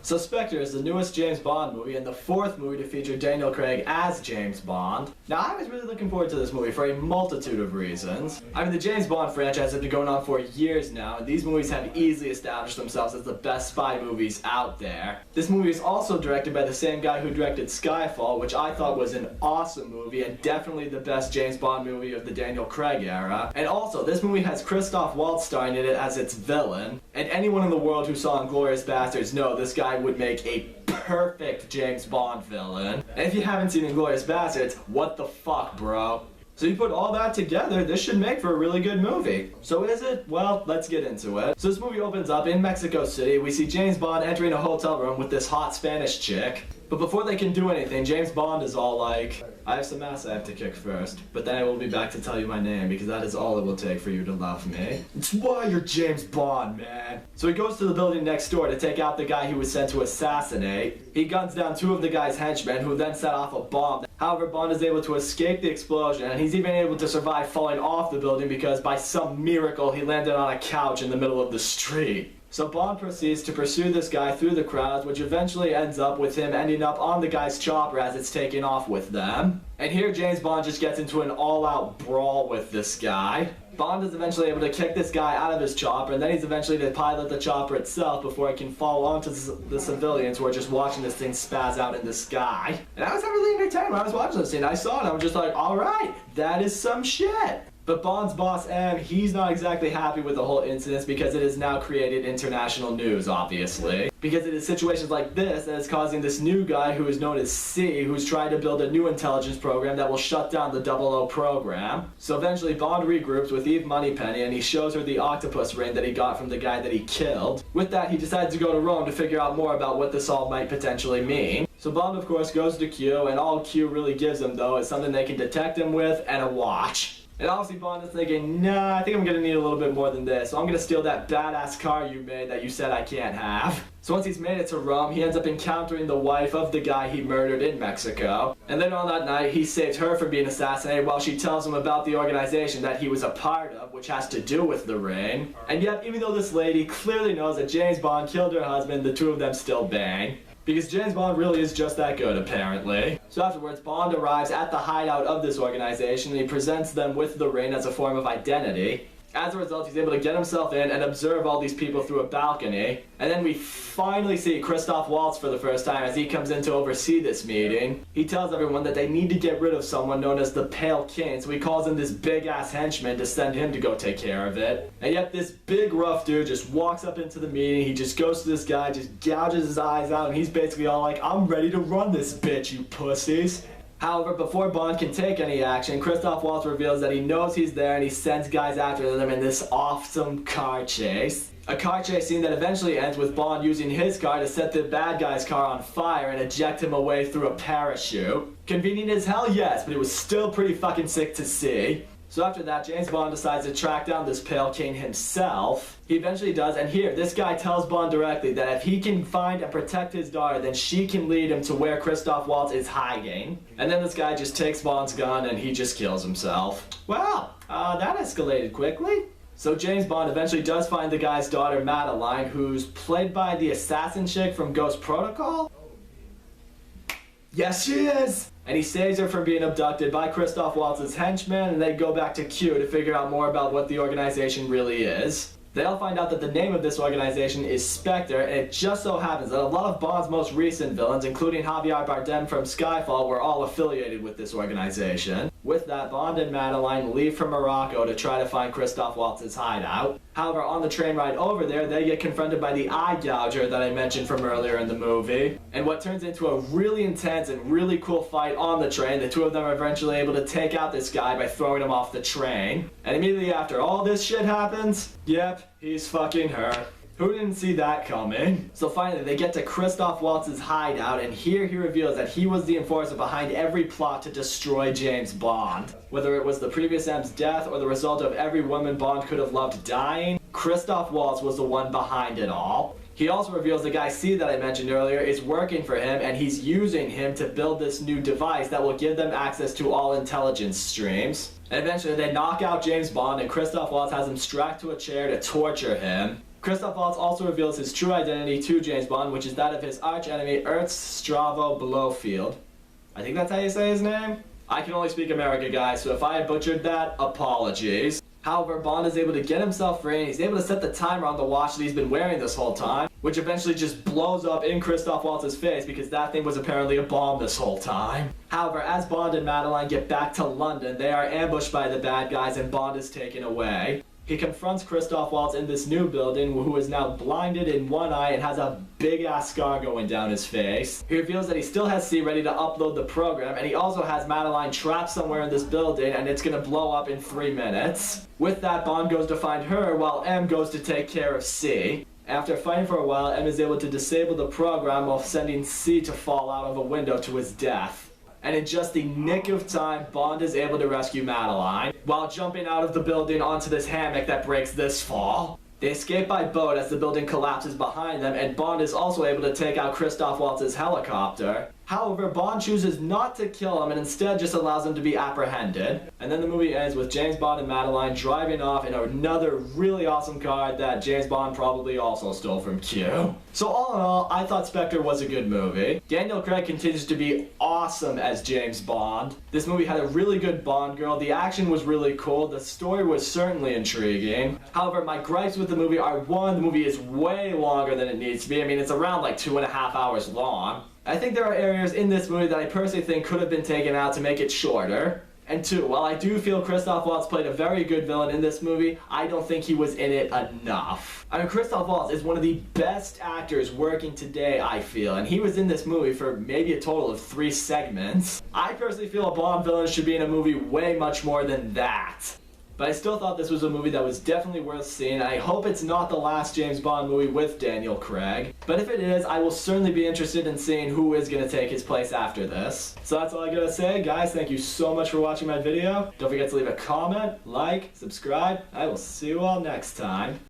So Spectre is the newest James Bond movie and the fourth movie to feature Daniel Craig as James Bond. Now I was really looking forward to this movie for a multitude of reasons. I mean, the James Bond franchise has been going on for years now, and these movies have easily established themselves as the best spy movies out there. This movie is also directed by the same guy who directed Skyfall, which I thought was an awesome movie and definitely the best James Bond movie of the Daniel Craig era. And also, this movie has Christoph Waltz starring in it as its villain, and anyone in the world who saw Inglourious Basterds know this guy would make a perfect James Bond villain. And if you haven't seen Inglourious Basterds, what the fuck, bro? So you put all that together, this should make for a really good movie. So is it? Well, let's get into it. So this movie opens up in Mexico City. We see James Bond entering a hotel room with this hot Spanish chick. But before they can do anything, James Bond is all like, I have some ass I have to kick first, but then I will be back to tell you my name because that is all it will take for you to love me. It's why you're James Bond, man. So he goes to the building next door to take out the guy he was sent to assassinate. He guns down two of the guy's henchmen who then set off a bomb. However, Bond is able to escape the explosion, and he's even able to survive falling off the building because by some miracle he landed on a couch in the middle of the street. So Bond proceeds to pursue this guy through the crowds, which eventually ends up with him ending up on the guy's chopper as it's taking off with them. And here James Bond just gets into an all-out brawl with this guy. Bond is eventually able to kick this guy out of his chopper, and then he's eventually to pilot the chopper itself before it can fall onto the civilians who are just watching this thing spaz out in the sky. And I was having a really great time when I was watching this scene. I saw it and I was just like, alright, that is some shit. But Bond's boss, M, he's not exactly happy with the whole incident because it has now created international news, obviously. Because it is situations like this that is causing this new guy who is known as C, who's trying to build a new intelligence program that will shut down the 00 program. So eventually Bond regroups with Eve Moneypenny and he shows her the octopus ring that he got from the guy that he killed. With that, he decides to go to Rome to figure out more about what this all might potentially mean. So Bond, of course, goes to Q, and all Q really gives him, though, is something they can detect him with and a watch. And obviously Bond is thinking, nah, I think I'm gonna need a little bit more than this, so I'm gonna steal that badass car you made that you said I can't have. So once he's made it to Rome, he ends up encountering the wife of the guy he murdered in Mexico. And then on that night, he saves her from being assassinated while she tells him about the organization that he was a part of, which has to do with the ring. And yet, even though this lady clearly knows that James Bond killed her husband, the two of them still bang. Because James Bond really is just that good, apparently. So afterwards, Bond arrives at the hideout of this organization and he presents them with the ring as a form of identity. As a result, he's able to get himself in and observe all these people through a balcony. And then we finally see Christoph Waltz for the first time as he comes in to oversee this meeting. He tells everyone that they need to get rid of someone known as the Pale King, so he calls in this big-ass henchman to send him to go take care of it. And yet this big rough dude just walks up into the meeting, he just goes to this guy, just gouges his eyes out, and he's basically all like, I'm ready to run this bitch, you pussies. However, before Bond can take any action, Christoph Waltz reveals that he knows he's there and he sends guys after them in this awesome car chase. A car chase scene that eventually ends with Bond using his car to set the bad guy's car on fire and eject him away through a parachute. Convenient as hell, yes, but it was still pretty fucking sick to see. So after that, James Bond decides to track down this Pale King himself. He eventually does, and here, this guy tells Bond directly that if he can find and protect his daughter, then she can lead him to where Christoph Waltz is hiding. And then this guy just takes Bond's gun and he just kills himself. Well, that escalated quickly. So James Bond eventually does find the guy's daughter, Madeline, who's played by the assassin chick from Ghost Protocol. Yes, she is! And he saves her from being abducted by Christoph Waltz's henchmen, and they go back to Q to figure out more about what the organization really is. They all find out that the name of this organization is Spectre, and it just so happens that a lot of Bond's most recent villains, including Javier Bardem from Skyfall, were all affiliated with this organization. With that, Bond and Madeline leave for Morocco to try to find Christoph Waltz's hideout. However, on the train ride over there, they get confronted by the eye gouger that I mentioned from earlier in the movie. And what turns into a really intense and really cool fight on the train, the two of them are eventually able to take out this guy by throwing him off the train. And immediately after all this shit happens, yep, he's fucking her. Who didn't see that coming? So finally, they get to Christoph Waltz's hideout, and here he reveals that he was the enforcer behind every plot to destroy James Bond. Whether it was the previous M's death or the result of every woman Bond could have loved dying, Christoph Waltz was the one behind it all. He also reveals the guy C that I mentioned earlier is working for him, and he's using him to build this new device that will give them access to all intelligence streams. And eventually they knock out James Bond, and Christoph Waltz has him strapped to a chair to torture him. Christoph Waltz also reveals his true identity to James Bond, which is that of his arch-enemy Ernst Stravo Blofeld. I think that's how you say his name? I can only speak American, guys, so if I butchered that, apologies. However, Bond is able to get himself free, and he's able to set the timer on the watch that he's been wearing this whole time, which eventually just blows up in Christoph Waltz's face because that thing was apparently a bomb this whole time. However, as Bond and Madeline get back to London, they are ambushed by the bad guys and Bond is taken away. He confronts Christoph Waltz in this new building, who is now blinded in one eye and has a big-ass scar going down his face. He reveals that he still has C ready to upload the program, and he also has Madeline trapped somewhere in this building, and it's gonna blow up in 3 minutes. With that, Bond goes to find her, while M goes to take care of C. After fighting for a while, M is able to disable the program while sending C to fall out of a window to his death. And in just the nick of time, Bond is able to rescue Madeline while jumping out of the building onto this hammock that breaks this fall. They escape by boat as the building collapses behind them, and Bond is also able to take out Christoph Waltz's helicopter. However, Bond chooses not to kill him and instead just allows him to be apprehended. And then the movie ends with James Bond and Madeline driving off in another really awesome car that James Bond probably also stole from Q. So all in all, I thought Spectre was a good movie. Daniel Craig continues to be awesome as James Bond. This movie had a really good Bond girl, the action was really cool, the story was certainly intriguing. However, my gripes with the movie are, one, the movie is way longer than it needs to be. I mean, it's around like 2.5 hours long. I think there are areas in this movie that I personally think could have been taken out to make it shorter. And two, while I do feel Christoph Waltz played a very good villain in this movie, I don't think he was in it enough. I mean, Christoph Waltz is one of the best actors working today, I feel, and he was in this movie for maybe a total of 3 segments. I personally feel a Bond villain should be in a movie way much more than that. But I still thought this was a movie that was definitely worth seeing. I hope it's not the last James Bond movie with Daniel Craig. But if it is, I will certainly be interested in seeing who is going to take his place after this. So that's all I gotta say. Guys, thank you so much for watching my video. Don't forget to leave a comment, like, subscribe. I will see you all next time.